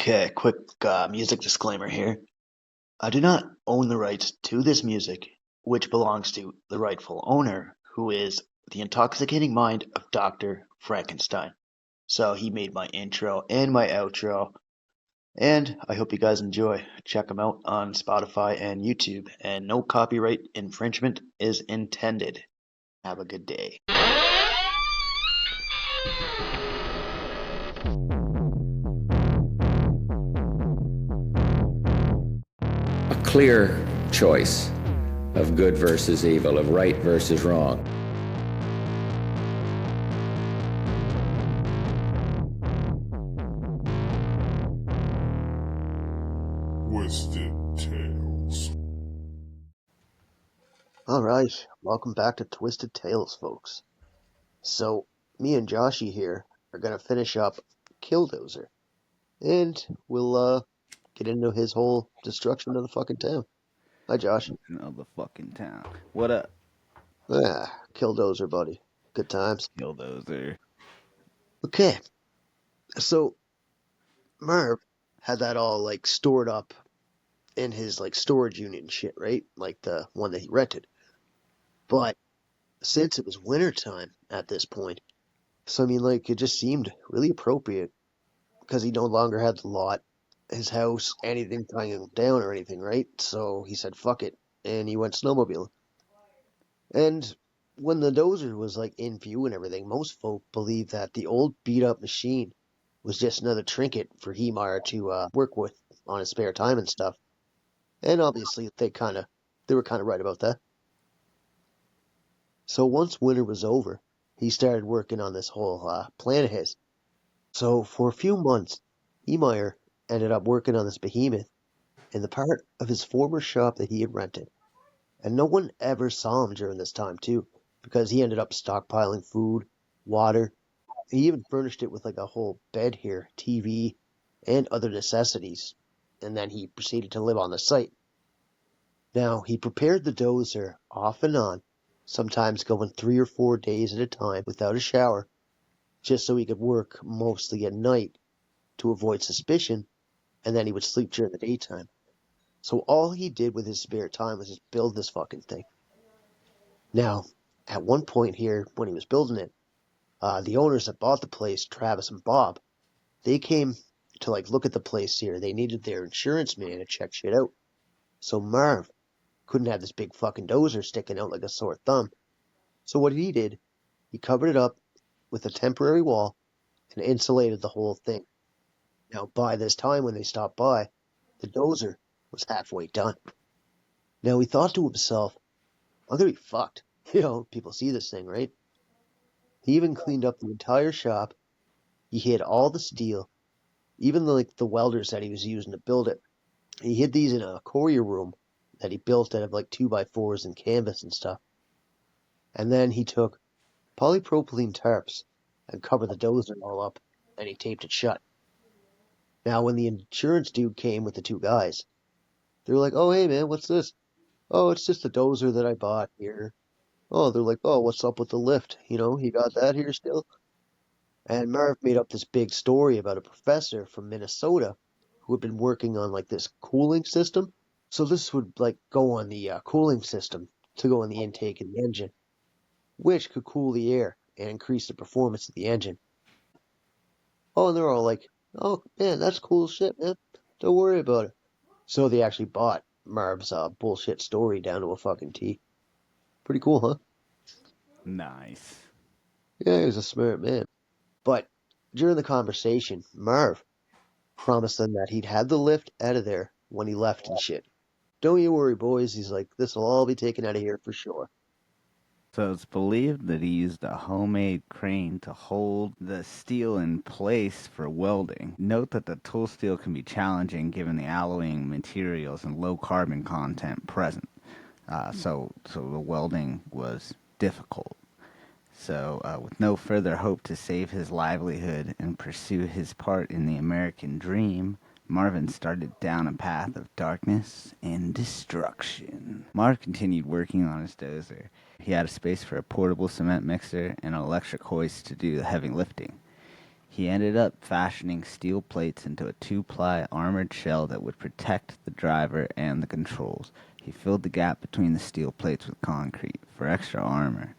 Okay, quick music disclaimer here. I do not own the rights to this music, which belongs to the rightful owner, who is the intoxicating mind of Dr. Frankenstein. So he made my intro and my outro, and I hope you guys enjoy. Check them out on Spotify and YouTube, and no copyright infringement is intended. Have a good day. A clear choice of good versus evil, of right versus wrong. Twisted Tales. Alright, welcome back to Twisted Tales, folks. So, me and Joshy here are gonna finish up Killdozer, and we'll get into his whole destruction of the fucking town. Hi, Josh. Of the fucking town. What up, Killdozer, buddy. Good times. Killdozer? Okay, so Marv had that all like stored up in his like storage unit and shit, right? Like the one that he rented. But since it was wintertime at this point, so I mean, like it just seemed really appropriate because he no longer had the lot, his house, anything tying him down or anything, right? So he said, fuck it, and he went snowmobiling. And when the Dozer was like in view and everything, most folk believed that the old beat up machine was just another trinket for Heemeyer to work with on his spare time and stuff. And obviously they were kinda right about that. So once winter was over, he started working on this whole plan of his. So for a few months, Heemeyer ended up working on this behemoth in the part of his former shop that he had rented. And no one ever saw him during this time, too, because he ended up stockpiling food, water. He even furnished it with like a whole bed here, TV, and other necessities. And then he proceeded to live on the site. Now, he prepared the Dozer off and on, sometimes going 3 or 4 days at a time without a shower, just so he could work mostly at night to avoid suspicion, and then he would sleep during the daytime. So all he did with his spare time was just build this fucking thing. Now, at one point here, when he was building it, the owners that bought the place, Travis and Bob, they came to like look at the place here. They needed their insurance man to check shit out. So Marv couldn't have this big fucking Dozer sticking out like a sore thumb. So what he did, he covered it up with a temporary wall and insulated the whole thing. Now, by this time when they stopped by, the Dozer was halfway done. Now, he thought to himself, I'm gonna be fucked. People see this thing, right? He even cleaned up the entire shop. He hid all the steel, even like the welders that he was using to build it. He hid these in a courier room that he built out of like 2x4s and canvas and stuff. And then he took polypropylene tarps and covered the Dozer all up, and he taped it shut. Now, when the insurance dude came with the two guys, they were like, oh, hey, man, what's this? Oh, it's just the Dozer that I bought here. Oh, they're like, oh, what's up with the lift? You got that here still? And Marv made up this big story about a professor from Minnesota who had been working on like this cooling system. So this would like go on the cooling system to go in the intake of the engine, which could cool the air and increase the performance of the engine. Oh, and they're all like, oh, man, that's cool shit, man. Don't worry about it. So they actually bought Marv's bullshit story down to a fucking T. Pretty cool, huh? Nice. Yeah, he was a smart man. But during the conversation, Marv promised them that he'd have the lift out of there when he left and shit. Don't you worry, boys. He's like, this'll all be taken out of here for sure. So it's believed that he used a homemade crane to hold the steel in place for welding. Note that the tool steel can be challenging given the alloying materials and low carbon content present. So the welding was difficult. So, with no further hope to save his livelihood and pursue his part in the American dream, Marvin started down a path of darkness and destruction. Marv continued working on his Dozer. He had a space for a portable cement mixer and an electric hoist to do the heavy lifting. He ended up fashioning steel plates into a 2-ply armored shell that would protect the driver and the controls. He filled the gap between the steel plates with concrete for extra armor.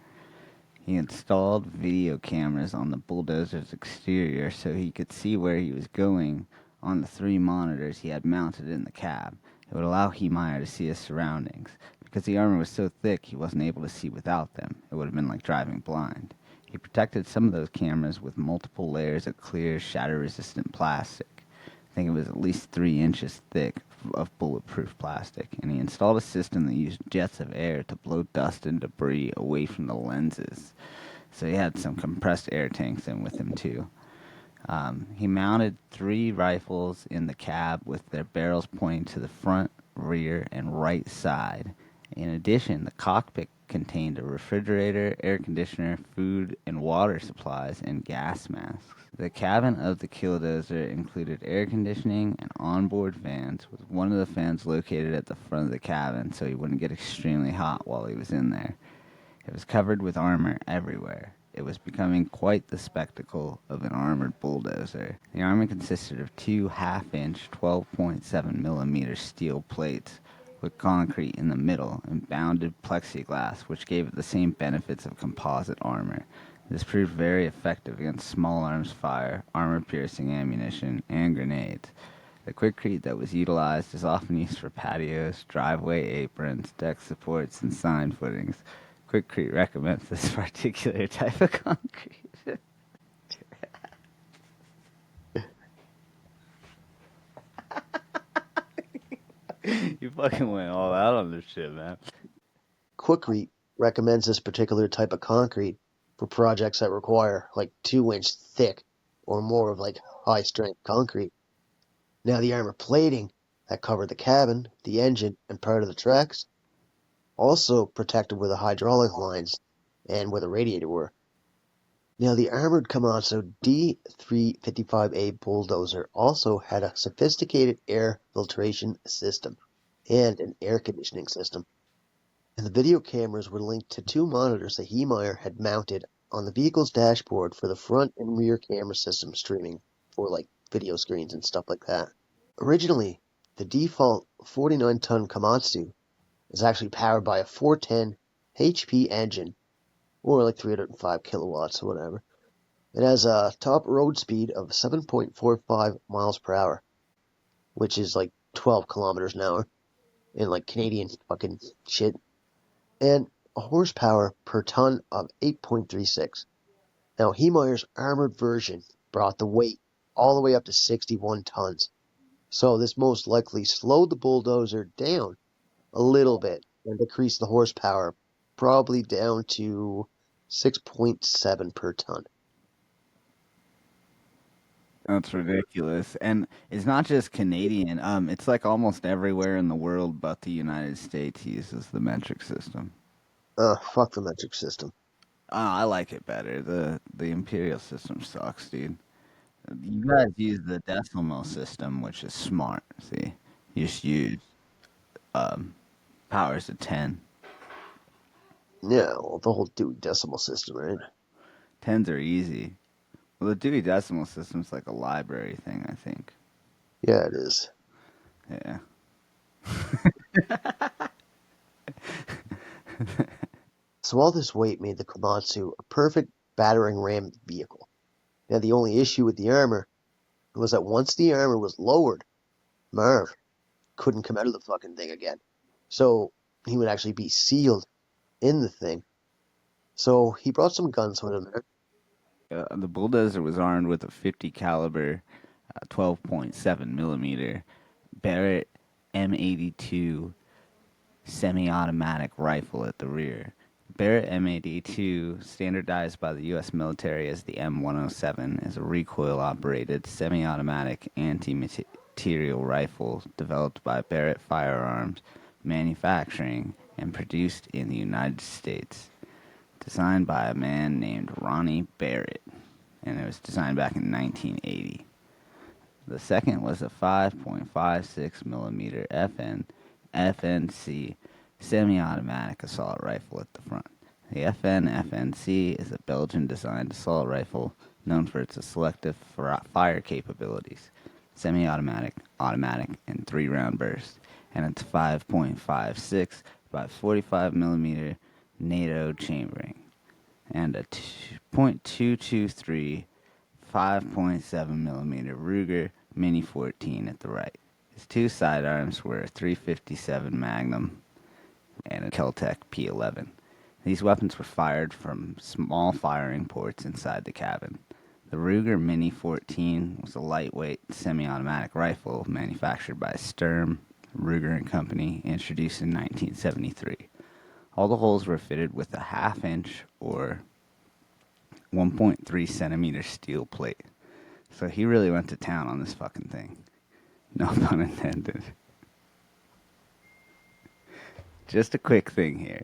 He installed video cameras on the bulldozer's exterior so he could see where he was going on the 3 monitors he had mounted in the cab. It would allow Heemeyer to see his surroundings. Because the armor was so thick, he wasn't able to see without them. It would have been like driving blind. He protected some of those cameras with multiple layers of clear, shatter-resistant plastic. I think it was at least 3 inches thick of bulletproof plastic, and he installed a system that used jets of air to blow dust and debris away from the lenses. So he had some compressed air tanks in with him too. He mounted 3 rifles in the cab with their barrels pointing to the front, rear, and right side. In addition, the cockpit contained a refrigerator, air conditioner, food and water supplies, and gas masks. The cabin of the Killdozer included air conditioning and onboard fans, with one of the fans located at the front of the cabin so he wouldn't get extremely hot while he was in there. It was covered with armor everywhere. It was becoming quite the spectacle of an armored bulldozer. The armor consisted of 2 half-inch 12.7mm steel plates with concrete in the middle and bounded plexiglass, which gave it the same benefits of composite armor. This proved very effective against small arms fire, armor-piercing ammunition, and grenades. The quickcrete that was utilized is often used for patios, driveway aprons, deck supports, and sign footings. Quickcrete recommends this particular type of concrete. You fucking went all out on this shit, man. Quikrete recommends this particular type of concrete for projects that require like 2-inch thick or more of like high strength concrete. Now the armor plating that covered the cabin, the engine, and part of the tracks also protected where the hydraulic lines and where the radiator were. Now the armored Komatsu D355A bulldozer also had a sophisticated air filtration system and an air conditioning system. And the video cameras were linked to 2 monitors that Heemeyer had mounted on the vehicle's dashboard for the front and rear camera system streaming for like video screens and stuff like that. Originally, the default 49-ton Komatsu is actually powered by a 410 HP engine, or like 305 kilowatts or whatever. It has a top road speed of 7.45 miles per hour, which is like 12 kilometers an hour in like Canadian fucking shit, and a horsepower per ton of 8.36. Now, Heemeyer's armored version brought the weight all the way up to 61 tons. So this most likely slowed the bulldozer down a little bit and decreased the horsepower probably down to 6.7 per ton. That's ridiculous. And it's not just Canadian. It's like almost everywhere in the world but the United States uses the metric system. Fuck the metric system. I like it better. The imperial system sucks, dude. You guys use the decimal system, which is smart. See, you just use powers of 10. Yeah, well, the whole Dewey Decimal System, right? 10s are easy. Well, the Dewey Decimal System's like a library thing, I think. Yeah, it is. Yeah. So all this weight made the Komatsu a perfect battering ram vehicle. Now the only issue with the armor was that once the armor was lowered, Marv couldn't come out of the fucking thing again. So he would actually be sealed in the thing. So he brought some guns with him there. The bulldozer was armed with a 50 caliber, 12.7 millimeter Barrett M82 semi-automatic rifle at the rear. Barrett M82, standardized by the U.S. military as the M107, is a recoil-operated semi-automatic anti-material rifle developed by Barrett Firearms Manufacturing and produced in the United States. Designed by a man named Ronnie Barrett, and it was designed back in 1980. The second was a 5.56 millimeter FNC semi-automatic assault rifle at the front. The FNC is a Belgian-designed assault rifle known for its selective fire capabilities, semi-automatic, automatic, and 3-round burst, and its 5.56 by 45 millimeter NATO chambering, and a .223 5.7 millimeter Ruger Mini 14 at the right. His two sidearms were a 357 Magnum and a Keltec P11. These weapons were fired from small firing ports inside the cabin. The Ruger Mini 14 was a lightweight semi-automatic rifle manufactured by Sturm, Ruger and Company, introduced in 1973. All the holes were fitted with a half-inch or 1.3 centimeter steel plate. So he really went to town on this fucking thing. No pun intended. Just a quick thing here.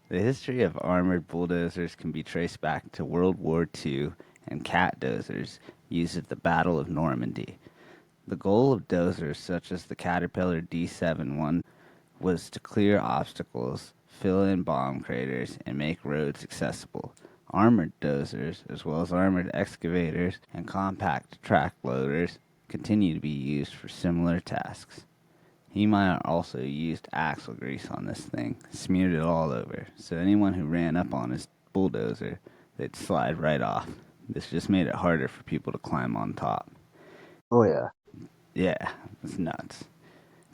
The history of armored bulldozers can be traced back to World War II and cat dozers used at the Battle of Normandy. The goal of dozers such as the Caterpillar D71 was to clear obstacles, fill in bomb craters, and make roads accessible. Armored dozers, as well as armored excavators and compact track loaders, continue to be used for similar tasks. Heemeyer also used axle grease on this thing, smeared it all over, so anyone who ran up on his bulldozer, they'd slide right off. This just made it harder for people to climb on top. Oh, yeah. Yeah, it's nuts.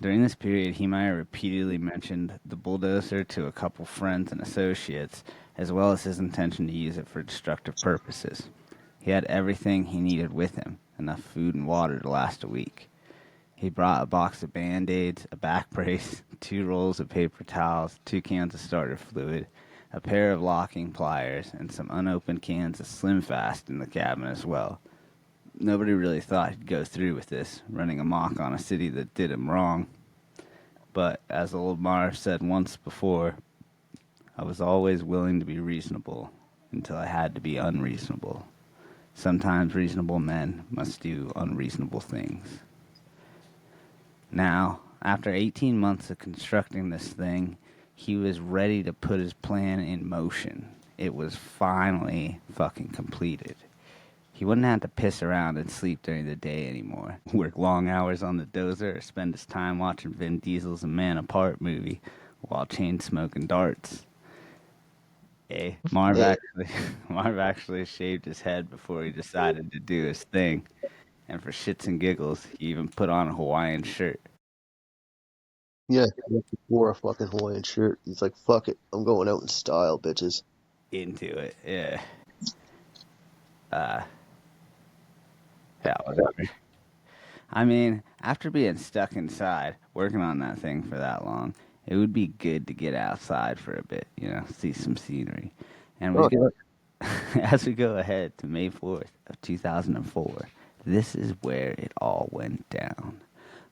During this period, Heemeyer repeatedly mentioned the bulldozer to a couple friends and associates, as well as his intention to use it for destructive purposes. He had everything he needed with him, enough food and water to last a week. He brought a box of Band-Aids, a back brace, 2 rolls of paper towels, 2 cans of starter fluid, a pair of locking pliers, and some unopened cans of Slim Fast in the cabin as well. Nobody really thought he'd go through with this, running amok on a city that did him wrong. But, as old Marv said once before, I was always willing to be reasonable until I had to be unreasonable. Sometimes reasonable men must do unreasonable things. Now, after 18 months of constructing this thing, he was ready to put his plan in motion. It was finally fucking completed. He wouldn't have to piss around and sleep during the day anymore, work long hours on the Dozer, or spend his time watching Vin Diesel's A Man Apart movie while chain smoking darts. Hey, Marv Yeah. actually shaved his head before he decided to do his thing, and for shits and giggles, he even put on a Hawaiian shirt. Yeah, he wore a fucking Hawaiian shirt. He's like, fuck it, I'm going out in style, bitches. Into it, yeah. Yeah, whatever. I mean, after being stuck inside, working on that thing for that long, it would be good to get outside for a bit, see some scenery. And Oh, as we go ahead to May 4th of 2004, this is where it all went down.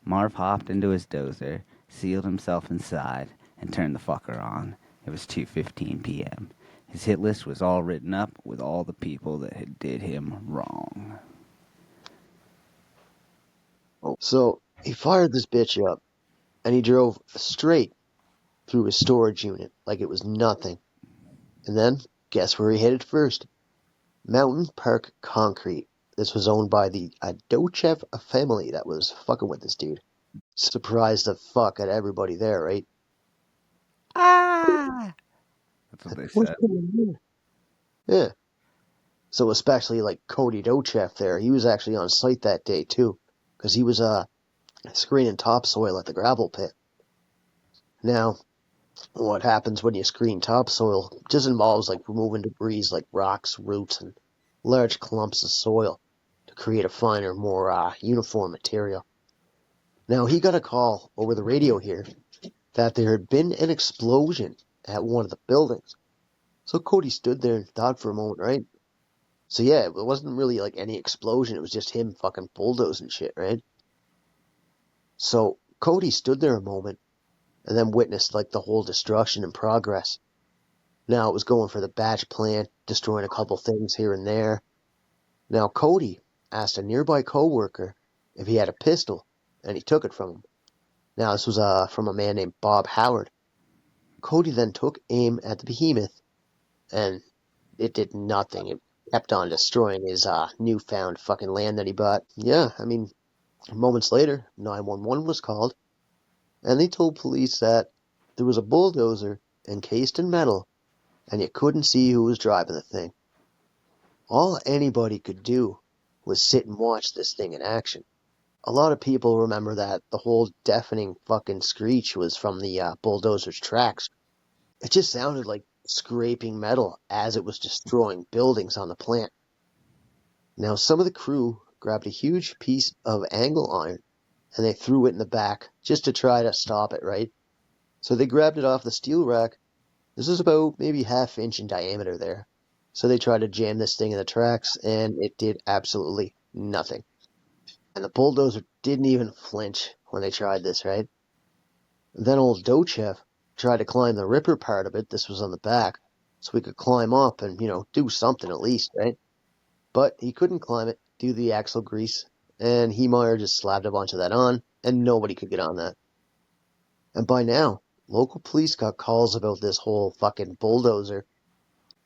Marv hopped into his Dozer, sealed himself inside, and turned the fucker on. It was 2:15 p.m. His hit list was all written up with all the people that had did him wrong. so he fired this bitch up, and he drove straight through his storage unit like it was nothing. And then, guess where he headed first? Mountain Park Concrete. This was owned by the Adochev family that was fucking with this dude. Surprised the fuck at everybody there, right? Ah! That's what they What's said. going on? Yeah. So especially like Cody Dochev there, he was actually on site that day too, because he was screening topsoil at the gravel pit. Now, what happens when you screen topsoil just involves like removing debris like rocks, roots, and large clumps of soil to create a finer, more uniform material. Now, he got a call over the radio here that there had been an explosion at one of the buildings. So Cody stood there and thought for a moment, right? So yeah, it wasn't really like any explosion, it was just him fucking bulldozing shit, right? So Cody stood there a moment and then witnessed like the whole destruction in progress. Now it was going for the batch plant, destroying a couple things here and there. Now Cody asked a nearby coworker if he had a pistol, and he took it from him. Now this was from a man named Bob Howard. Cody then took aim at the behemoth, and it did nothing. kept on destroying his newfound fucking land that he bought. Yeah, I mean, moments later, 911 was called, and they told police that there was a bulldozer encased in metal, and you couldn't see who was driving the thing. All anybody could do was sit and watch this thing in action. A lot of people remember that the whole deafening fucking screech was from the bulldozer's tracks. It just sounded like scraping metal as it was destroying buildings on the plant. Now, some of the crew grabbed a huge piece of angle iron and they threw it in the back just to try to stop it, right? So they grabbed it off the steel rack. This is about maybe half-inch in diameter there. So they tried to jam this thing in the tracks, and it did absolutely nothing. And the bulldozer didn't even flinch when they tried this, right? Then old Dochev tried to climb the ripper part of it. This was on the back, so we could climb up and, do something at least, right? But he couldn't climb it due to the axle grease, and Heemeyer just slapped a bunch of that on, and nobody could get on that. And by now, local police got calls about this whole fucking bulldozer,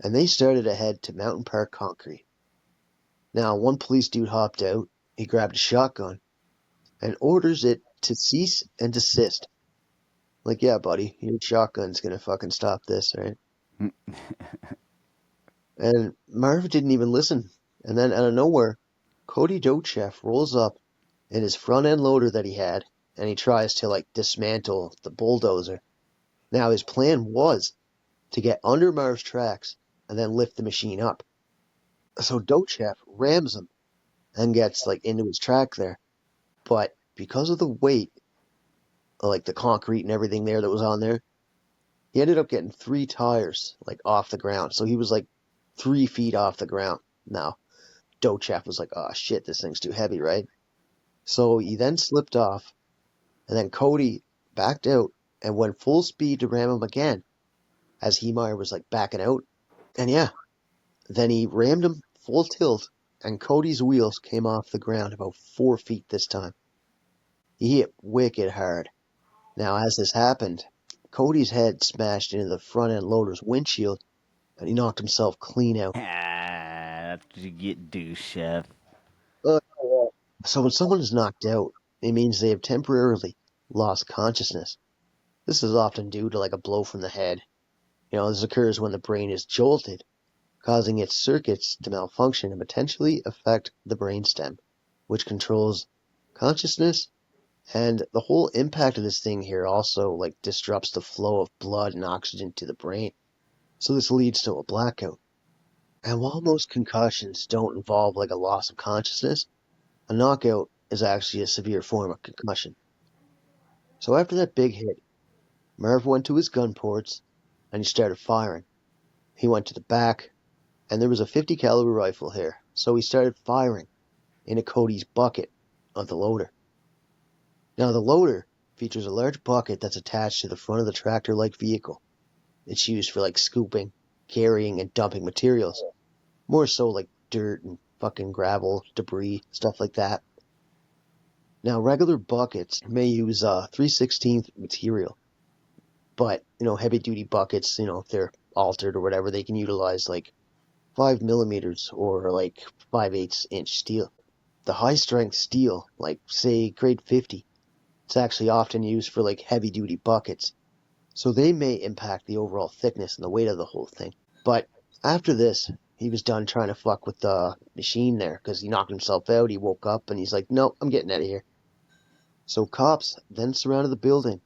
and they started to head to Mountain Park Concrete. Now, one police dude hopped out, he grabbed a shotgun, and orders it to cease and desist. Like, yeah, buddy, your shotgun's gonna fucking stop this, right? And Marv didn't even listen. And then out of nowhere, Cody Dochev rolls up in his front end loader that he had, and he tries to dismantle the bulldozer. Now his plan was to get under Marv's tracks and then lift the machine up. So Dochev rams him and gets into his track there. But because of the weight, the concrete and everything there that was on there, he ended up getting 3 tires off the ground. So he was 3 feet off the ground. Now Dochev was like, oh shit, this thing's too heavy, right? So he then slipped off, and then Cody backed out and went full speed to ram him again as Heemeyer was backing out. And yeah, then he rammed him full tilt, and Cody's wheels came off the ground about 4 feet this time. He hit wicked hard. Now, as this happened, Cody's head smashed into the front end loader's windshield, and he knocked himself clean out. That's what you get, douche chef. So when someone is knocked out, it means they have temporarily lost consciousness. This is often due to a blow from the head. This occurs when the brain is jolted, causing its circuits to malfunction and potentially affect the brainstem, which controls consciousness. And the whole impact of this thing here also disrupts the flow of blood and oxygen to the brain. So this leads to a blackout. And while most concussions don't involve a loss of consciousness, a knockout is actually a severe form of concussion. So after that big hit, Marv went to his gun ports and he started firing. He went to the back, and there was a 50 caliber rifle here, so he started firing into Cody's bucket of the loader. Now the loader features a large bucket that's attached to the front of the tractor-like vehicle. It's used for scooping, carrying, and dumping materials. More so dirt and fucking gravel, debris, stuff like that. Now regular buckets may use 3/16 material, but heavy-duty buckets, if they're altered or whatever, they can utilize 5 millimeters or 5/8 inch steel. The high-strength steel, say grade 50, it's actually often used for heavy-duty buckets, so they may impact the overall thickness and the weight of the whole thing. But after this, he was done trying to fuck with the machine there because he knocked himself out. He woke up and he's like, no, I'm getting out of here. So cops then surrounded the building,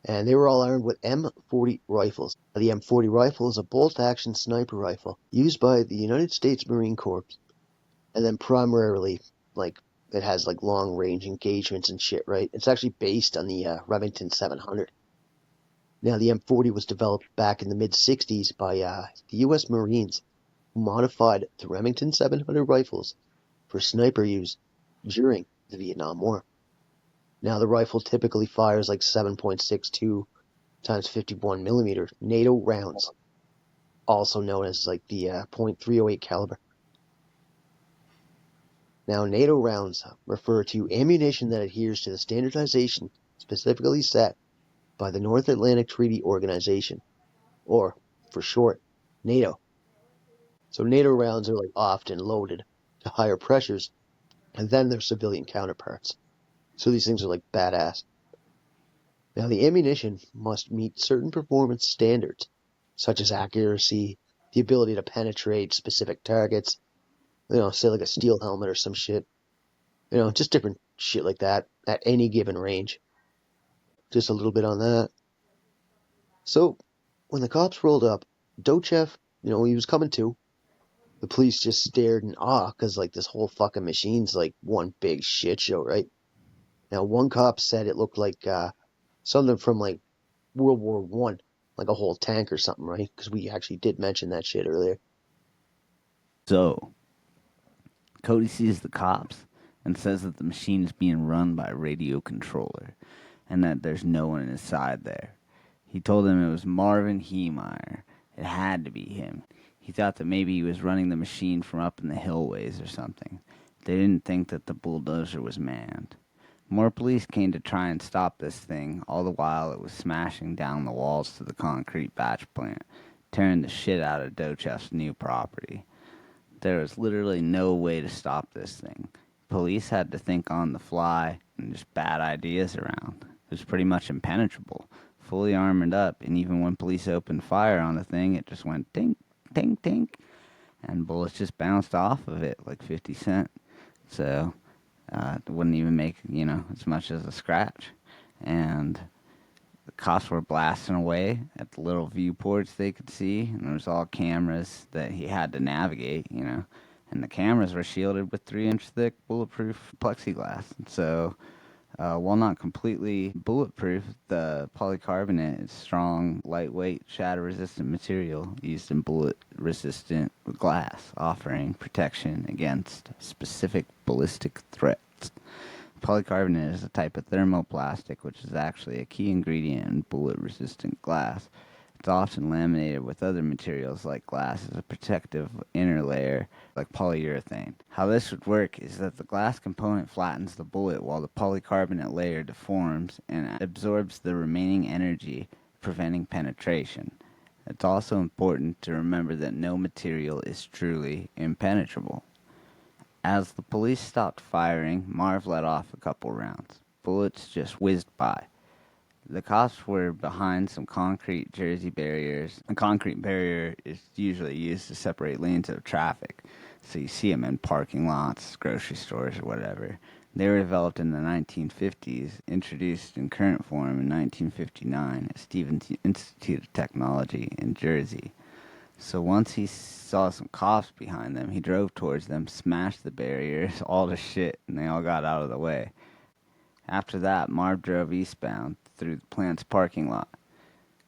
and they were all armed with M40 rifles. The M40 rifle is a bolt-action sniper rifle used by the United States Marine Corps, and then primarily, it has long-range engagements and shit, right? It's actually based on the Remington 700. Now, the M40 was developed back in the mid-60s by the U.S. Marines, who modified the Remington 700 rifles for sniper use during the Vietnam War. Now, the rifle typically fires 7.62 times 51 millimeter NATO rounds, also known as the .308 caliber. Now, NATO rounds refer to ammunition that adheres to the standardization specifically set by the North Atlantic Treaty Organization, or, for short, NATO. So NATO rounds are like often loaded to higher pressures than their civilian counterparts. So these things are like badass. Now the ammunition must meet certain performance standards, such as accuracy, the ability to penetrate specific targets, say like a steel helmet or some shit. Just different shit like that at any given range. Just a little bit on that. So when the cops rolled up, Dochev, he was coming to. The police just stared in awe because like this whole fucking machine's like one big shit show, right? Now one cop said it looked like something from like World War One, like a whole tank or something, right? Because we actually did mention that shit earlier. So, Cody sees the cops and says that the machine is being run by a radio controller and that there's no one inside there. He told them it was Marvin Heemeyer. It had to be him. He thought that maybe he was running the machine from up in the hillways or something. They didn't think that the bulldozer was manned. More police came to try and stop this thing, all the while it was smashing down the walls to the concrete batch plant, tearing the shit out of Dochef's new property. There was literally no way to stop this thing. Police had to think on the fly and just bad ideas around. It was pretty much impenetrable, fully armored up, and even when police opened fire on the thing, it just went tink, tink, tink, and bullets just bounced off of it like 50 Cent. So it wouldn't even make, as much as a scratch. And the cops were blasting away at the little viewports they could see, and there was all cameras that he had to navigate, and the cameras were shielded with 3-inch thick bulletproof plexiglass. And so, while not completely bulletproof, the polycarbonate is strong, lightweight, shatter-resistant material used in bullet-resistant glass, offering protection against specific ballistic threats. Polycarbonate is a type of thermoplastic, which is actually a key ingredient in bullet-resistant glass. It's often laminated with other materials like glass as a protective inner layer, like polyurethane. How this would work is that the glass component flattens the bullet while the polycarbonate layer deforms and absorbs the remaining energy, preventing penetration. It's also important to remember that no material is truly impenetrable. As the police stopped firing, Marv let off a couple rounds. Bullets just whizzed by. The cops were behind some concrete Jersey barriers. A concrete barrier is usually used to separate lanes of traffic, so you see them in parking lots, grocery stores, or whatever. They were developed in the 1950s, introduced in current form in 1959 at Stevens Institute of Technology in Jersey. So once he saw some cops behind them, he drove towards them, smashed the barriers, all the shit, and they all got out of the way. After that, Marv drove eastbound through the plant's parking lot.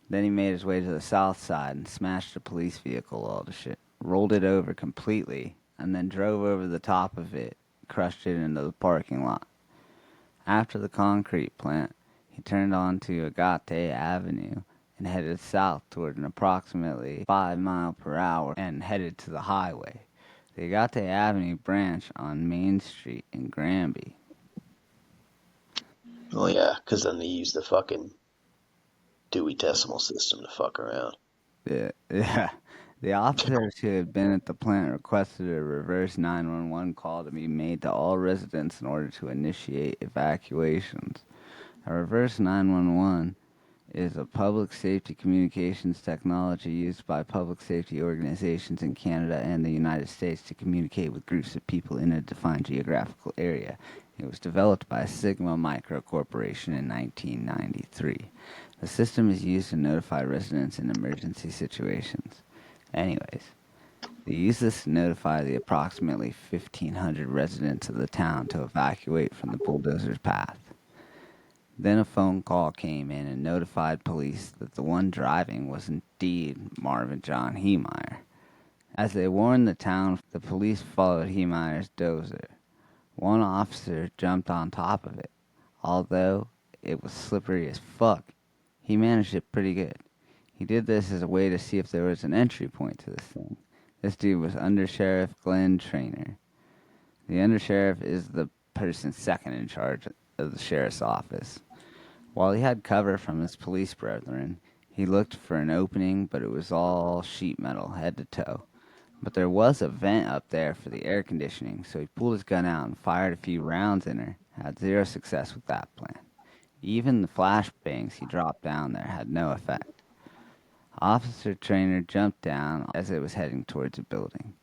Then he made his way to the south side and smashed a police vehicle, all the shit, rolled it over completely, and then drove over the top of it, crushed it into the parking lot. After the concrete plant, he turned onto Agate Avenue and headed south toward an approximately 5 mile per hour and headed to the highway. The Agate Avenue branch on Main Street in Granby. Oh yeah, because then they use the fucking Dewey Decimal System to fuck around. Yeah. The officers who had been at the plant requested a reverse 911 call to be made to all residents in order to initiate evacuations. A reverse 911 is a public safety communications technology used by public safety organizations in Canada and the United States to communicate with groups of people in a defined geographical area. It was developed by Sigma Micro Corporation in 1993. The system is used to notify residents in emergency situations. Anyways, they use this to notify the approximately 1,500 residents of the town to evacuate from the bulldozer's path. Then a phone call came in and notified police that the one driving was indeed Marvin John Heemeyer. As they warned the town, the police followed Heemeyer's Dozer. One officer jumped on top of it. Although it was slippery as fuck, he managed it pretty good. He did this as a way to see if there was an entry point to this thing. This dude was Under Sheriff Glenn Trainer. The undersheriff is the person second in charge of the sheriff's office. While he had cover from his police brethren, he looked for an opening, but it was all sheet metal, head to toe. But there was a vent up there for the air conditioning, so he pulled his gun out and fired a few rounds in her. Had zero success with that plan. Even the flashbangs he dropped down there had no effect. Officer Trainer jumped down as it was heading towards the building.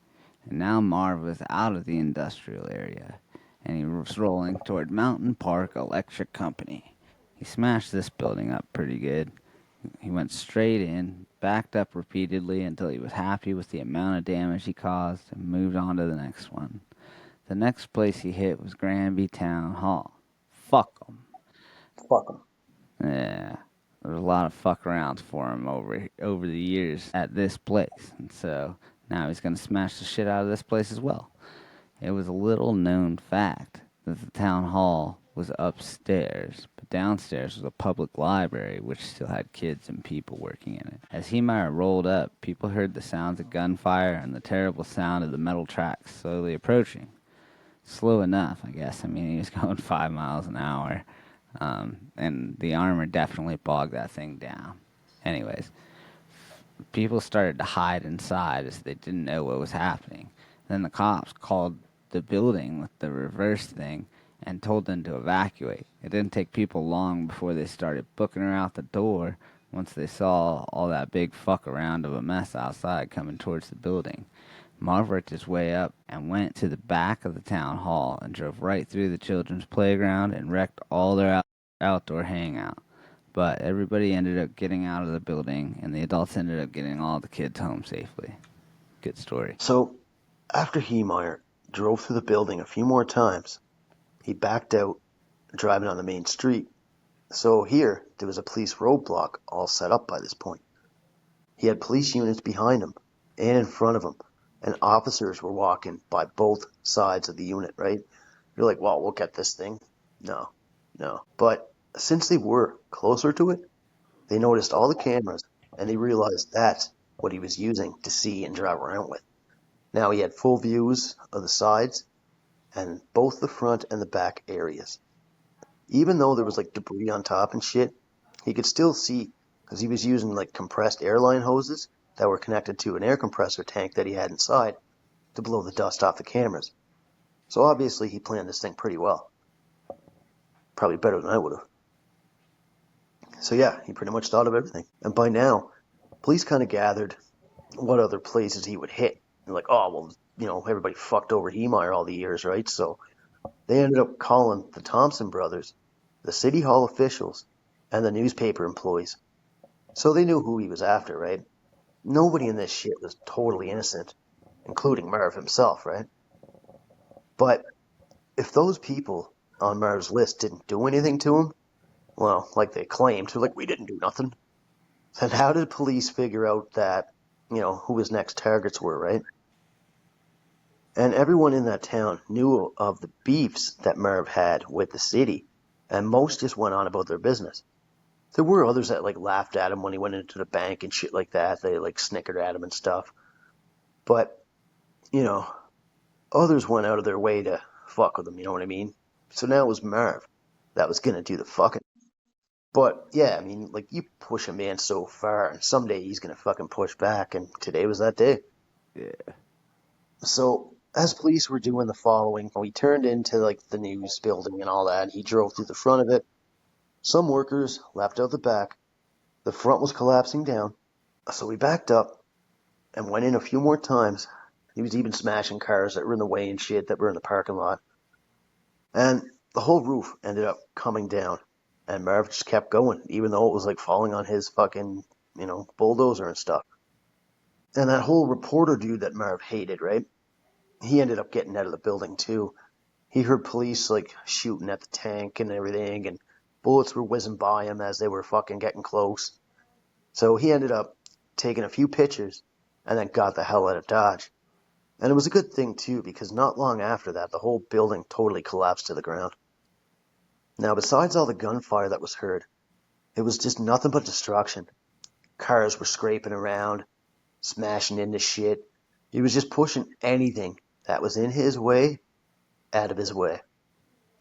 And now Marv was out of the industrial area, and he was rolling toward Mountain Park Electric Company. He smashed this building up pretty good. He went straight in, backed up repeatedly until he was happy with the amount of damage he caused, and moved on to the next one. The next place he hit was Granby Town Hall. Fuck 'em. Fuck him. Yeah, there was a lot of fuck arounds for him over the years at this place, and so now he's gonna smash the shit out of this place as well. It was a little known fact that the town hall was upstairs, but downstairs was a public library which still had kids and people working in it. As Heemeyer rolled up, people heard the sounds of gunfire and the terrible sound of the metal tracks slowly approaching. Slow enough, I guess. I mean, he was going 5 miles an hour, and the armor definitely bogged that thing down. Anyways, people started to hide inside as they didn't know what was happening. Then the cops called the building with the reverse thing and told them to evacuate. It didn't take people long before they started booking her out the door once they saw all that big fuck around of a mess outside coming towards the building. Marv worked his way up and went to the back of the town hall and drove right through the children's playground and wrecked all their outdoor hangout. But everybody ended up getting out of the building, and the adults ended up getting all the kids home safely. Good story. So, after Heemeyer drove through the building a few more times, he backed out, driving on the main street. So here, there was a police roadblock all set up by this point. He had police units behind him and in front of him, and officers were walking by both sides of the unit, right? You're like, well, we'll get this thing. No. But since they were closer to it, they noticed all the cameras, and they realized that's what he was using to see and drive around with. Now he had full views of the sides and both the front and the back areas. Even though there was like debris on top and shit, he could still see because he was using like compressed airline hoses that were connected to an air compressor tank that he had inside to blow the dust off the cameras. So obviously he planned this thing pretty well. Probably better than I would have. So yeah, he pretty much thought of everything. And by now, police kind of gathered what other places he would hit. They're like, oh, well, you know, everybody fucked over Heemeyer all the years, right? So they ended up calling the Thompson brothers, the city hall officials, and the newspaper employees. So they knew who he was after, right? Nobody in this shit was totally innocent, including Marv himself, right? But if those people on Marv's list didn't do anything to him, well, like they claimed, they're like, we didn't do nothing. Then how did police figure out that, you know, who his next targets were, right? And everyone in that town knew of the beefs that Marv had with the city, and most just went on about their business. There were others that like laughed at him when he went into the bank and shit like that. They like snickered at him and stuff. But, you know, others went out of their way to fuck with him, you know what I mean? So now it was Marv that was gonna do the fucking. But yeah, I mean, like you push a man so far, and someday he's gonna fucking push back, and today was that day. Yeah. So as police were doing the following, we turned into like the news building and all that. He drove through the front of it. Some workers left out the back. The front was collapsing down. So we backed up and went in a few more times. He was even smashing cars that were in the way and shit that were in the parking lot. And the whole roof ended up coming down. And Marv just kept going, even though it was like falling on his fucking, you know, bulldozer and stuff. And that whole reporter dude that Marv hated, right? He ended up getting out of the building too. He heard police like shooting at the tank and everything, and bullets were whizzing by him as they were fucking getting close. So he ended up taking a few pictures and then got the hell out of Dodge. And it was a good thing too, because not long after that, the whole building totally collapsed to the ground. Now, besides all the gunfire that was heard, it was just nothing but destruction. Cars were scraping around, smashing into shit. He was just pushing anything that was in his way out of his way.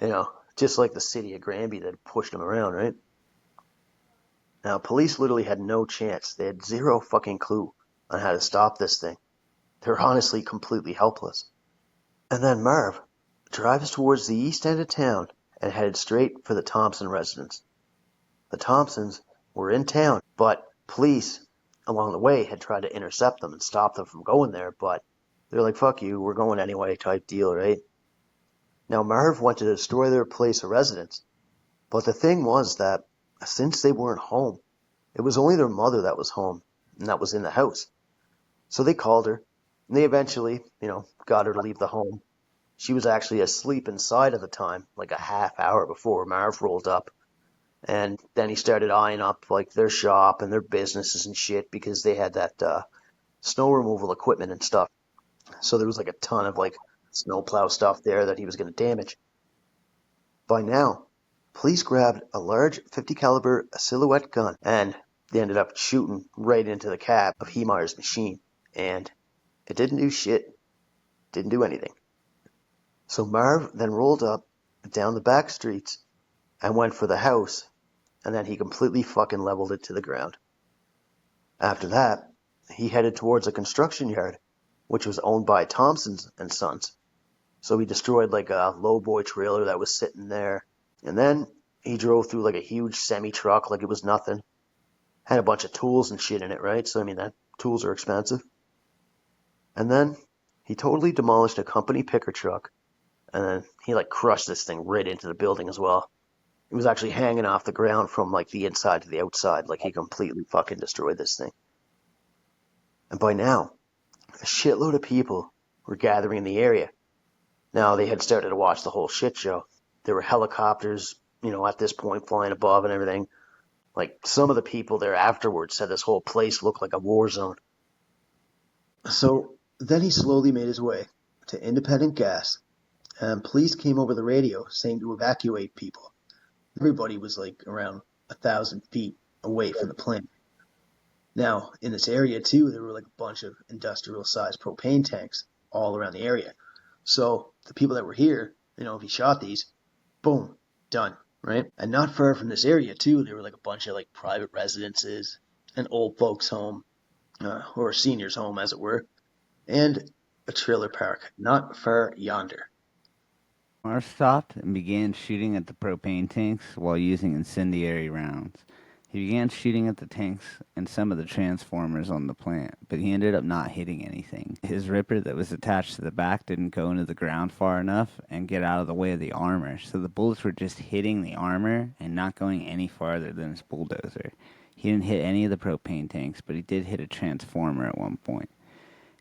You know, just like the city of Granby that pushed him around, right? Now, police literally had no chance. They had zero fucking clue on how to stop this thing. They're honestly completely helpless. And then Marv drives towards the east end of town and headed straight for the Thompson residence. The Thompsons were in town, but police along the way had tried to intercept them and stop them from going there, but they're like, fuck you, we're going anyway type deal, right? Now Marv went to destroy their place of residence, but the thing was that since they weren't home, it was only their mother that was home and that was in the house. So they called her and they eventually, got her to leave the home. She was actually asleep inside at the time, like a half hour before Marv rolled up. And then he started eyeing up like their shop and their businesses and shit because they had that snow removal equipment and stuff. So there was like a ton of like snowplow stuff there that he was going to damage. By now, police grabbed a large 50 caliber silhouette gun and they ended up shooting right into the cab of Heemeyer's machine. And it didn't do shit. Didn't do anything. So Marv then rolled up down the back streets and went for the house, and then he completely fucking leveled it to the ground. After that, he headed towards a construction yard, which was owned by Thompsons and Sons. So he destroyed like a lowboy trailer that was sitting there, and then he drove through like a huge semi-truck like it was nothing. Had a bunch of tools and shit in it, right? So, that tools are expensive. And then he totally demolished a company picker truck, and then he like crushed this thing right into the building as well. It was actually hanging off the ground from like the inside to the outside. Like he completely fucking destroyed this thing. And by now, a shitload of people were gathering in the area. Now they had started to watch the whole shit show. There were helicopters, at this point flying above and everything. Like some of the people there afterwards said this whole place looked like a war zone. So then he slowly made his way to Independent Gas, and police came over the radio saying to evacuate people. Everybody was like around 1,000 feet away from the plant. Now, in this area too, there were like a bunch of industrial-sized propane tanks all around the area. So the people that were here, if he shot these, boom, done, right? And not far from this area too, there were like a bunch of like private residences, an old folks' home, or a senior's home, as it were, and a trailer park not far yonder. Marv stopped and began shooting at the propane tanks while using incendiary rounds. He began shooting at the tanks and some of the transformers on the plant, but he ended up not hitting anything. His ripper that was attached to the back didn't go into the ground far enough and get out of the way of the armor, so the bullets were just hitting the armor and not going any farther than his bulldozer. He didn't hit any of the propane tanks, but he did hit a transformer at one point.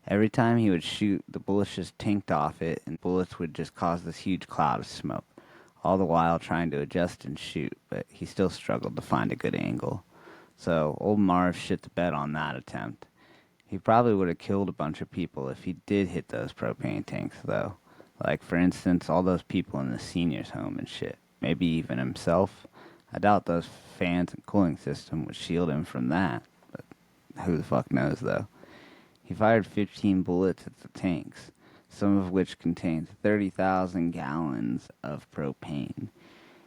Every time he would shoot, the bullets just tinked off it, and bullets would just cause this huge cloud of smoke, all the while trying to adjust and shoot, but he still struggled to find a good angle. So old Marv shit the bed on that attempt. He probably would have killed a bunch of people if he did hit those propane tanks, though. Like, for instance, all those people in the senior's home and shit. Maybe even himself. I doubt those fans and cooling system would shield him from that, but who the fuck knows, though. He fired 15 bullets at the tanks, some of which contained 30,000 gallons of propane.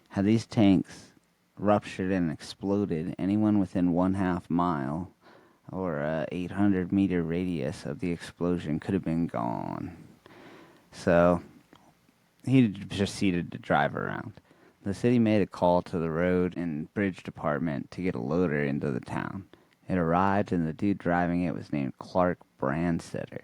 Had these tanks ruptured and exploded, anyone within 1/2 mile or a 800-meter radius of the explosion could have been gone. So he proceeded to drive around. The city made a call to the road and bridge department to get a loader into the town. It arrived, and the dude driving it was named Clark Brandsetter.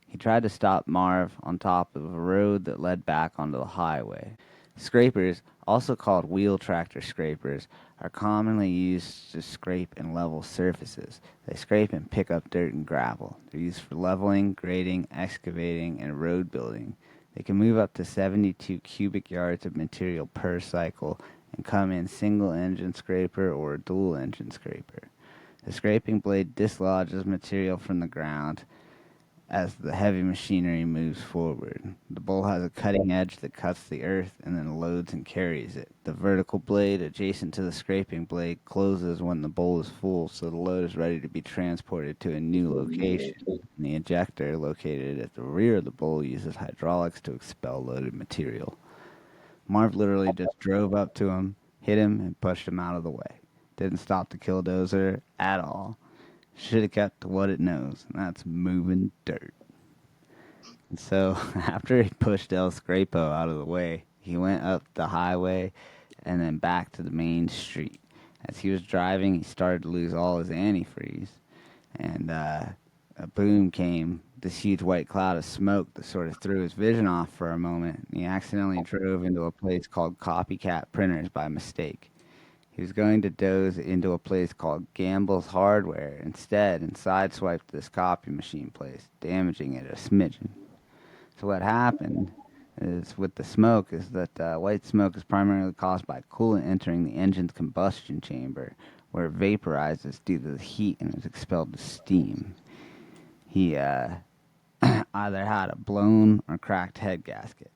He tried to stop Marv on top of a road that led back onto the highway. Scrapers, also called wheel tractor scrapers, are commonly used to scrape and level surfaces. They scrape and pick up dirt and gravel. They're used for leveling, grading, excavating, and road building. They can move up to 72 cubic yards of material per cycle and come in single-engine scraper or a dual-engine scraper. The scraping blade dislodges material from the ground as the heavy machinery moves forward. The bowl has a cutting edge that cuts the earth and then loads and carries it. The vertical blade adjacent to the scraping blade closes when the bowl is full, so the load is ready to be transported to a new location. And the ejector, located at the rear of the bowl, uses hydraulics to expel loaded material. Marv literally just drove up to him, hit him, and pushed him out of the way. Didn't stop the Killdozer at all. Should have kept to what it knows, and that's moving dirt. And so after he pushed El Scrapo out of the way, he went up the highway and then back to the main street. As he was driving, he started to lose all his antifreeze, and a boom came, this huge white cloud of smoke that sort of threw his vision off for a moment. He accidentally drove into a place called Copycat Printers by mistake. He was going to doze into a place called Gamble's Hardware instead and sideswiped this copy machine place, damaging it a smidgen. So what happened is with the smoke is that white smoke is primarily caused by coolant entering the engine's combustion chamber, where it vaporizes due to the heat and is expelled as steam. He either had a blown or cracked head gasket.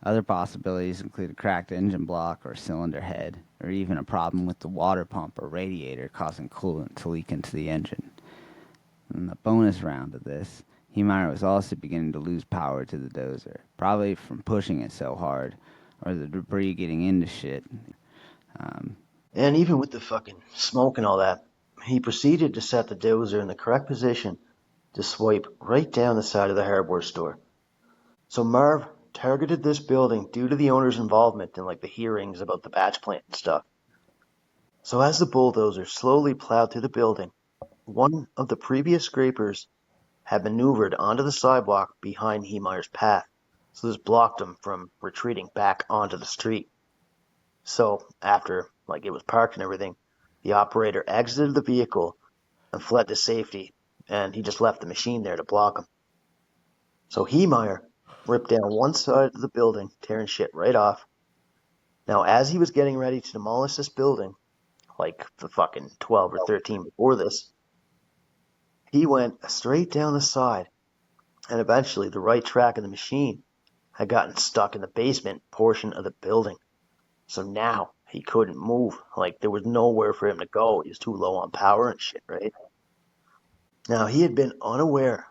Other possibilities include a cracked engine block or cylinder head, or even a problem with the water pump or radiator causing coolant to leak into the engine. In the bonus round of this, Heemeyer was also beginning to lose power to the Dozer, probably from pushing it so hard, or the debris getting into shit. And even with the fucking smoke and all that, he proceeded to set the Dozer in the correct position to swipe right down the side of the hardware store. So Marv targeted this building due to the owner's involvement in like the hearings about the batch plant and stuff. So as the bulldozer slowly plowed through the building, one of the previous scrapers had maneuvered onto the sidewalk behind Heemeyer's path, so this blocked him from retreating back onto the street. So after like it was parked and everything, the operator exited the vehicle and fled to safety, and he just left the machine there to block him. So Heemeyer ripped down one side of the building, tearing shit right off. Now, as he was getting ready to demolish this building, like the fucking 12 or 13 before this, he went straight down the side, and eventually the right track of the machine had gotten stuck in the basement portion of the building. So now he couldn't move. Like, there was nowhere for him to go. He was too low on power and shit, right? Now, he had been unaware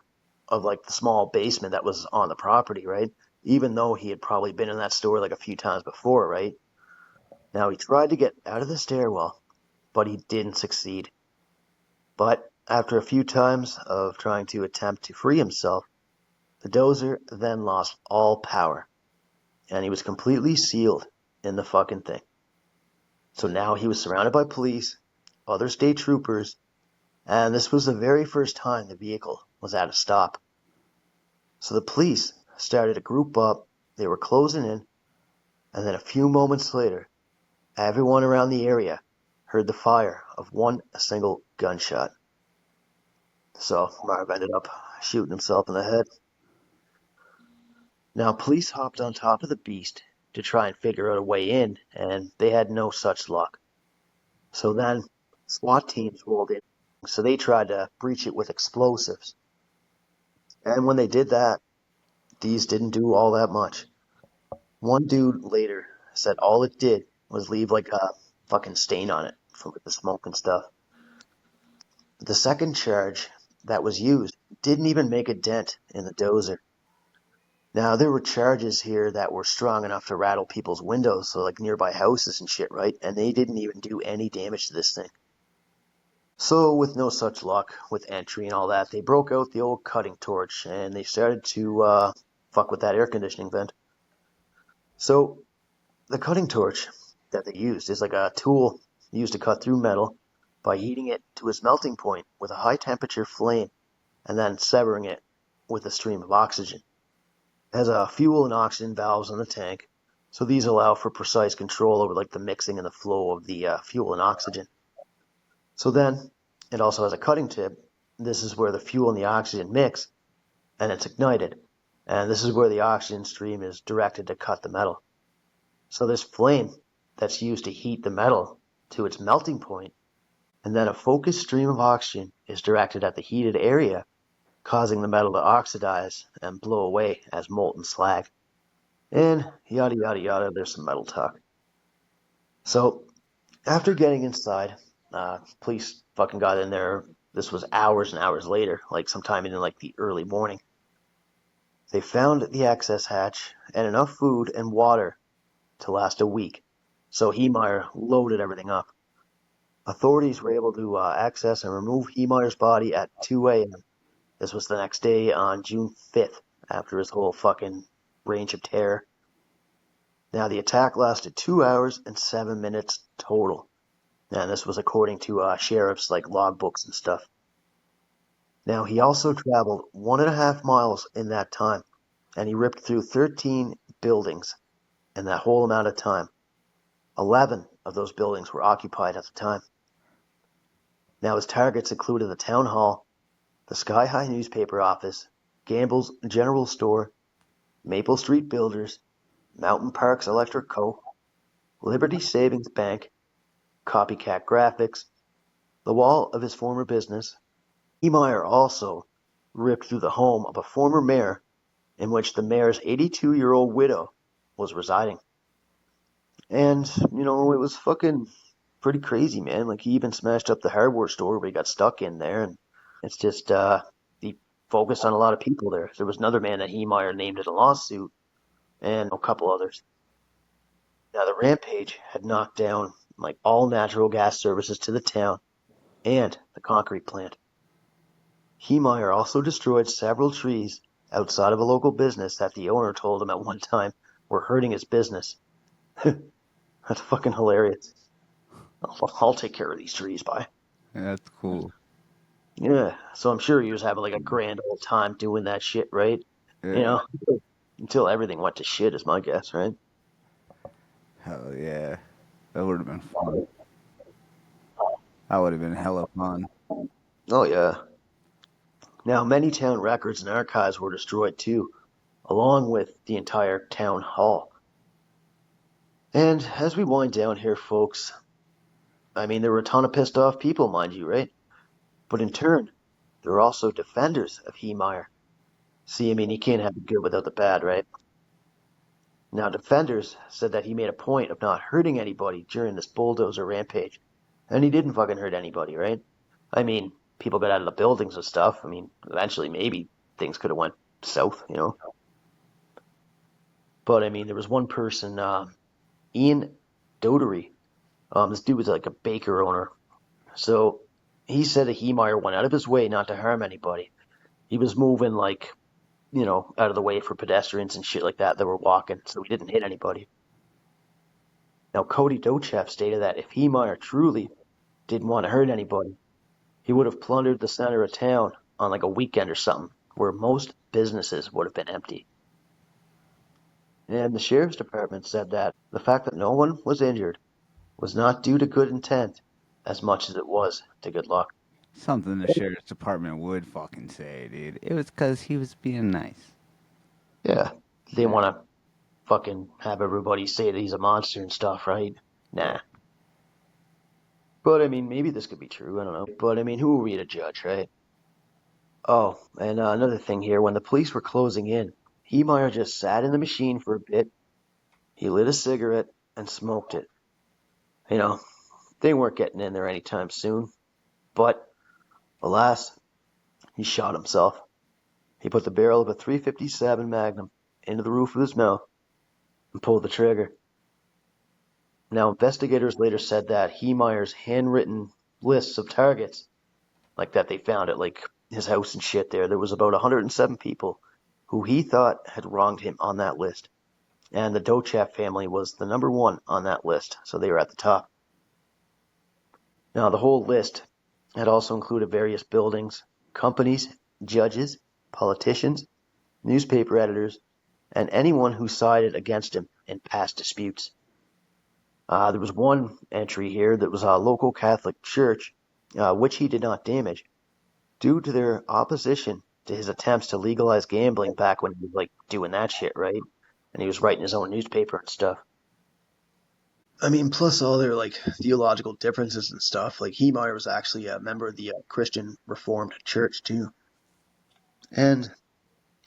of, like, the small basement that was on the property, right? Even though he had probably been in that store, like, a few times before, right? Now, he tried to get out of the stairwell, but he didn't succeed. But after a few times of trying to attempt to free himself, the Dozer then lost all power, and he was completely sealed in the fucking thing. So now he was surrounded by police, other state troopers, and this was the very first time the vehicle was at a stop. So the police started to group up, they were closing in, and then a few moments later, everyone around the area heard the fire of one single gunshot. So Marv ended up shooting himself in the head. Now, police hopped on top of the beast to try and figure out a way in, and they had no such luck. So then SWAT teams rolled in, so they tried to breach it with explosives. And when they did that, these didn't do all that much. One dude later said all it did was leave like a fucking stain on it from the smoke and stuff. But the second charge that was used didn't even make a dent in the Dozer. Now, there were charges here that were strong enough to rattle people's windows, so like nearby houses and shit, right? And they didn't even do any damage to this thing. So, with no such luck with entry and all that, they broke out the old cutting torch and they started to fuck with that air conditioning vent. So, the cutting torch that they used is like a tool used to cut through metal by heating it to its melting point with a high temperature flame and then severing it with a stream of oxygen. It has a fuel and oxygen valves on the tank, so these allow for precise control over like the mixing and the flow of the fuel and oxygen. So then it also has a cutting tip. This is where the fuel and the oxygen mix, and it's ignited. And this is where the oxygen stream is directed to cut the metal. So this flame that's used to heat the metal to its melting point, and then a focused stream of oxygen is directed at the heated area, causing the metal to oxidize and blow away as molten slag. And yada yada yada, there's some metal talk. So after getting inside, police fucking got in there. This was hours and hours later, like sometime in like the early morning. They found the access hatch and enough food and water to last a week. So Heemeyer loaded everything up. Authorities were able to access and remove Heemeyer's body at 2 a.m. This was the next day on June 5th, after his whole fucking reign of terror. Now, the attack lasted 2 hours and 7 minutes total. And this was according to sheriff's logbooks and stuff. Now, he also traveled 1.5 miles in that time, and he ripped through 13 buildings in that whole amount of time. 11 of those buildings were occupied at the time. Now, his targets included the town hall, the Sky High newspaper office, Gamble's General Store, Maple Street Builders, Mountain Parks Electric Co., Liberty Savings Bank, Copycat Graphics, the wall of his former business. Heemeyer also ripped through the home of a former mayor in which the mayor's 82-year-old widow was residing. And, it was fucking pretty crazy, man. He even smashed up the hardware store where he got stuck in there. And it's just, he focused on a lot of people there. There was another man that Heemeyer named in a lawsuit and a couple others. Now, the rampage had knocked down all natural gas services to the town and the concrete plant. Heemeyer also destroyed several trees outside of a local business that the owner told him at one time were hurting his business. That's fucking hilarious. I'll take care of these trees, bye. Yeah, that's cool. Yeah, so I'm sure he was having a grand old time doing that shit, right? Yeah. Until everything went to shit is my guess, right? Hell yeah. That would have been fun. That would have been hella fun. Oh, yeah. Now, many town records and archives were destroyed too, along with the entire town hall. And as we wind down here, folks, there were a ton of pissed off people, mind you, right? But in turn, there were also defenders of Heemeyer. See, you can't have the good without the bad, right? Now, defenders said that he made a point of not hurting anybody during this bulldozer rampage. And he didn't fucking hurt anybody, right? People got out of the buildings and stuff. Eventually maybe things could have went south, But, there was one person, Ian Dodery. This dude was a baker owner. So he said that Heemeyer went out of his way not to harm anybody. He was moving out of the way for pedestrians and shit like that were walking, so he didn't hit anybody. Now, Cody Dochev stated that if Heemeyer truly didn't want to hurt anybody, he would have plundered the center of town on a weekend or something, where most businesses would have been empty. And the sheriff's department said that the fact that no one was injured was not due to good intent as much as it was to good luck. Something the sheriff's department would fucking say, dude. It was because he was being nice. Yeah, they didn't want to fucking have everybody say that he's a monster and stuff, right? Nah. But, maybe this could be true, I don't know. But, who are we to judge, right? Oh, and another thing here, when the police were closing in, Heemeyer just sat in the machine for a bit. He lit a cigarette and smoked it. They weren't getting in there anytime soon. But, alas, he shot himself. He put the barrel of a .357 Magnum into the roof of his mouth and pulled the trigger. Now, investigators later said that Heemeyer's handwritten lists of targets, that they found at his house and shit there was about 107 people who he thought had wronged him on that list. And the Dochev family was the number one on that list, so they were at the top. Now, the whole list had also included various buildings, companies, judges, politicians, newspaper editors, and anyone who sided against him in past disputes. There was one entry here that was a local Catholic church, which he did not damage, due to their opposition to his attempts to legalize gambling back when he was doing that shit, right? And he was writing his own newspaper and stuff. Plus all their theological differences and stuff. Heemeyer was actually a member of the Christian Reformed Church too. And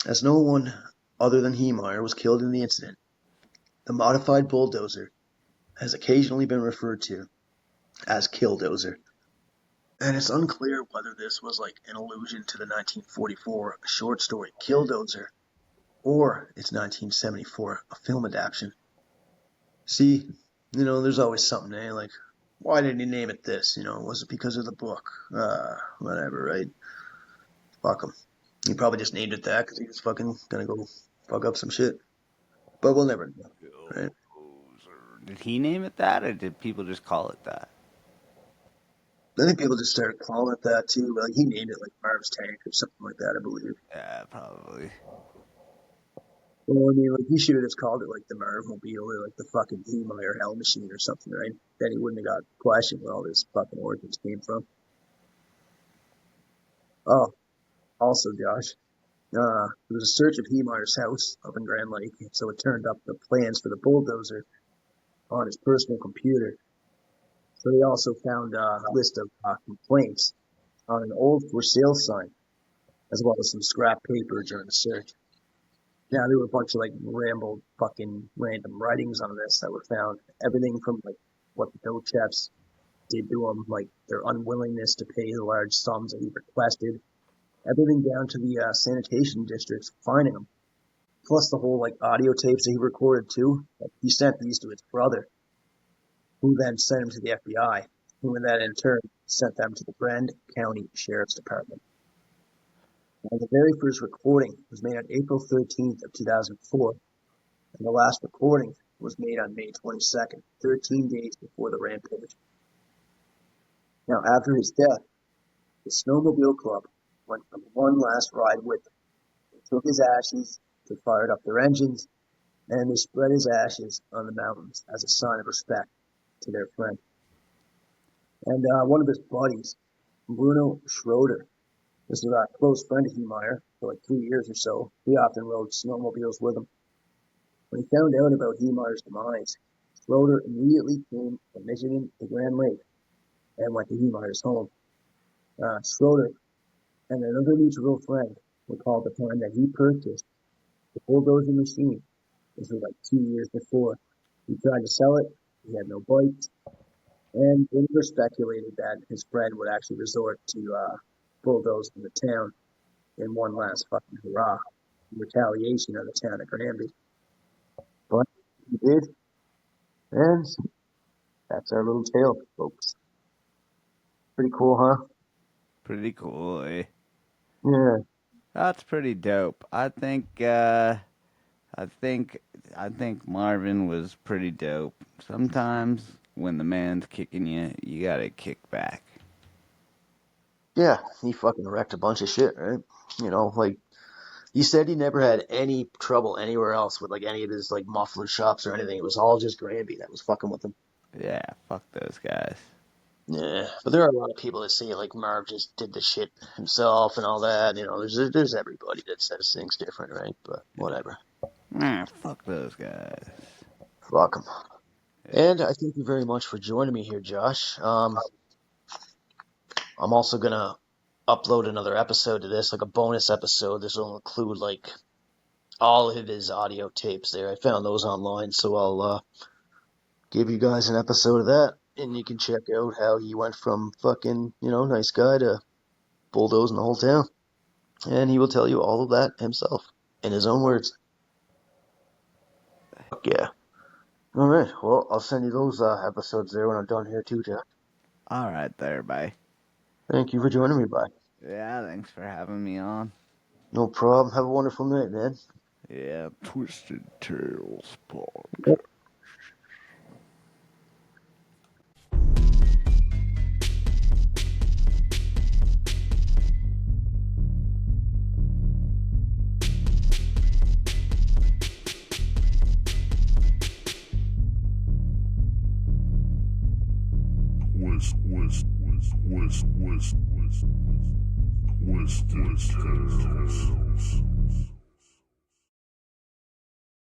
as no one other than Heemeyer was killed in the incident, the modified bulldozer has occasionally been referred to as Killdozer. And it's unclear whether this was an allusion to the 1944 short story Killdozer or its 1974 film adaptation. See, there's always something, eh? Why did he name it this? Was it because of the book? Whatever, right? Fuck him. He probably just named it that because he was fucking gonna go fuck up some shit. But we'll never know, right? Killdozer. Did he name it that, or did people just call it that? I think people just started calling it that too. Like he named it like Marv's tank or something like that, I believe. Yeah, probably. Well, I mean, like he should have just called it like the Marv Mobile or like the fucking Heemeyer Hell Machine or something, right? Then he wouldn't have got questioned where all this fucking origins came from. Oh, also, Josh, there was a search of Heemeyer's house up in Grand Lake, so it turned up the plans for the bulldozer on his personal computer. So they also found a list of complaints on an old for sale sign, as well as some scrap paper during the search. Now, there were a bunch of like rambled fucking random writings on this that were found. Everything from like what the dope chefs did to him, like their unwillingness to pay the large sums that he requested, everything down to the sanitation districts fining him. Plus the whole like audio tapes that he recorded too. Like, he sent these to his brother, who then sent them to the FBI, who then in turn sent them to the Granby County Sheriff's Department. Now, the very first recording was made on April 13th of 2004, and the last recording was made on May 22nd, 13 days before the rampage. Now, after his death, the Snowmobile Club went on one last ride with him. They took his ashes, they fired up their engines, and they spread his ashes on the mountains as a sign of respect to their friend. And one of his buddies, Bruno Schroeder, this was a close friend of Heemeyer for like 3 years or so. He often rode snowmobiles with him. When he found out about Heemeyer's demise, Schroeder immediately came from Michigan to Grand Lake and went to Heemeyer's home. Schroeder and another mutual friend recalled the time that he purchased the bulldozer machine. This was like 2 years before. He tried to sell it, he had no bites, and they never speculated that his friend would actually resort to bulldozing the town in one last fucking hurrah in retaliation of the town of Granby. But he did, and that's our little tale, folks. Pretty cool, huh? Pretty cool, eh? Yeah. That's pretty dope. I think Marvin was pretty dope. Sometimes when the man's kicking you, you gotta kick back. Yeah, he fucking wrecked a bunch of shit, right? You know, like, he said he never had any trouble anywhere else with, like, any of his, like, muffler shops or anything. It was all just Granby that was fucking with him. Yeah, fuck those guys. Yeah, but there are a lot of people that say, like, Marv just did the shit himself and all that. You know, there's everybody that says things different, right? But whatever. Fuck those guys. Fuck 'em. Yeah. And I thank you very much for joining me here, Josh. I'm also gonna upload another episode to this, like a bonus episode. This will include like all of his audio tapes there. I found those online, so I'll give you guys an episode of that, and you can check out how he went from fucking, nice guy to bulldozing the whole town. And he will tell you all of that himself in his own words. Fuck yeah. All right. Well, I'll send you those episodes there when I'm done here too, Jack. All right, there, bye. Thank you for joining me, bye. Yeah, thanks for having me on. No problem. Have a wonderful night, man. Yeah, Twisted Tales podcast. Yep. Twisted Tales.